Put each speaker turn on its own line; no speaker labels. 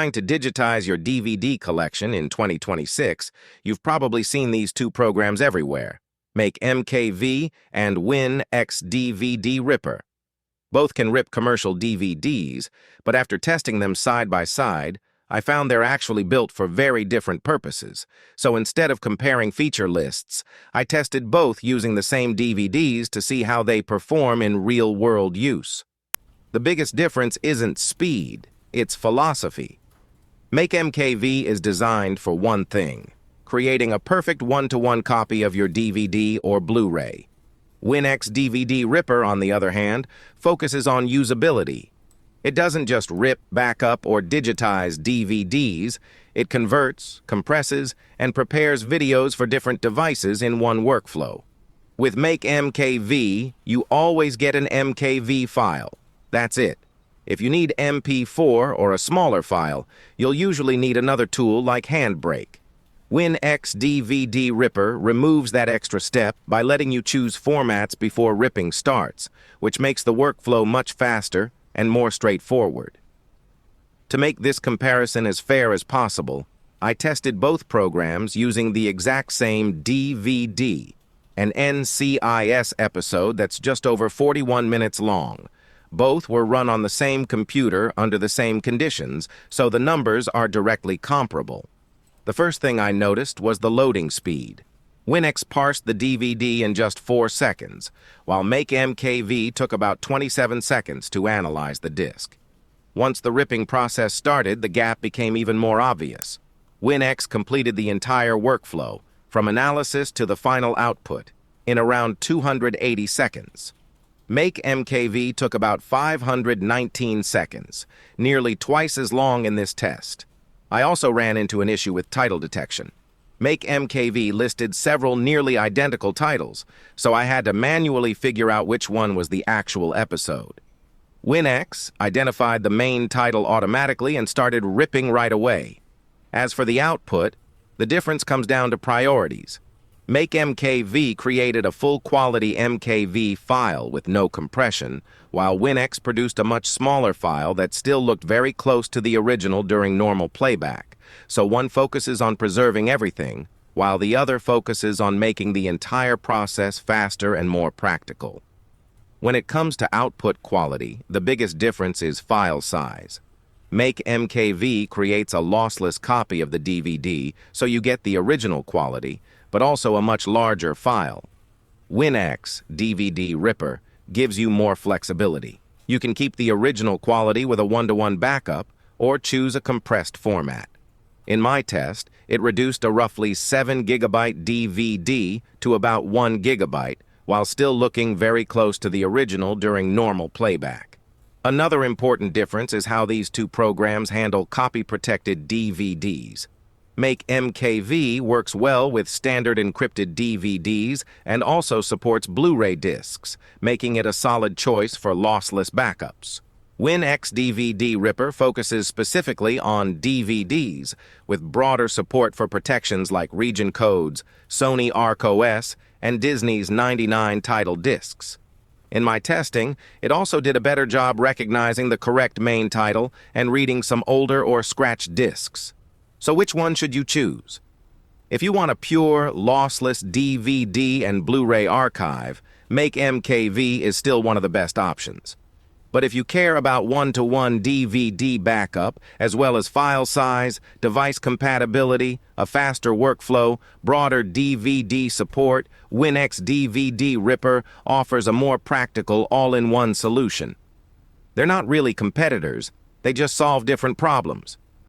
Trying to digitize your DVD collection in 2026, you've probably seen these two programs everywhere, MakeMKV and WinX DVD Ripper. Both can rip commercial DVDs, but after testing them side by side, I found they're actually built for very different purposes. So instead of comparing feature lists, I tested both using the same DVDs to see how they perform in real-world use. The biggest difference isn't speed, it's philosophy. MakeMKV is designed for one thing, creating a perfect one-to-one copy of your DVD or Blu-ray. WinX DVD Ripper, on the other hand, focuses on usability. It doesn't just rip, backup, or digitize DVDs, it converts, compresses, and prepares videos for different devices in one workflow. With MakeMKV, you always get an MKV file. That's it. If you need MP4 or a smaller file, you'll usually need another tool like Handbrake. WinX DVD Ripper removes that extra step by letting you choose formats before ripping starts, which makes the workflow much faster and more straightforward. To make this comparison as fair as possible, I tested both programs using the exact same DVD, an NCIS episode that's just over 41 minutes long. Both were run on the same computer under the same conditions, so the numbers are directly comparable. The first thing I noticed was the loading speed. WinX parsed the DVD in just 4 seconds, while MakeMKV took about 27 seconds to analyze the disc. Once the ripping process started, the gap became even more obvious. WinX completed the entire workflow, from analysis to the final output, in around 280 seconds. MakeMKV took about 519 seconds, nearly twice as long in this test. I also ran into an issue with title detection. MakeMKV listed several nearly identical titles, so I had to manually figure out which one was the actual episode. WinX identified the main title automatically and started ripping right away. As for the output, the difference comes down to priorities. MakeMKV created a full-quality MKV file with no compression, while WinX produced a much smaller file that still looked very close to the original during normal playback. So one focuses on preserving everything, while the other focuses on making the entire process faster and more practical. When it comes to output quality, the biggest difference is file size. MakeMKV creates a lossless copy of the DVD, so you get the original quality, but also a much larger file. WinX DVD Ripper gives you more flexibility. You can keep the original quality with a one-to-one backup, or choose a compressed format. In my test, it reduced a roughly 7 GB DVD to about 1 GB, while still looking very close to the original during normal playback. Another important difference is how these two programs handle copy-protected DVDs. MakeMKV works well with standard encrypted DVDs and also supports Blu-ray discs, making it a solid choice for lossless backups. WinX DVD Ripper focuses specifically on DVDs, with broader support for protections like region codes, Sony ArcOS, and Disney's 99 title discs. In my testing, it also did a better job recognizing the correct main title and reading some older or scratched discs. So which one should you choose? If you want a pure, lossless DVD and Blu-ray archive, MakeMKV is still one of the best options. But if you care about one-to-one DVD backup, as well as file size, device compatibility, a faster workflow, broader DVD support, WinX DVD Ripper offers a more practical all-in-one solution. They're not really competitors, they just solve different problems.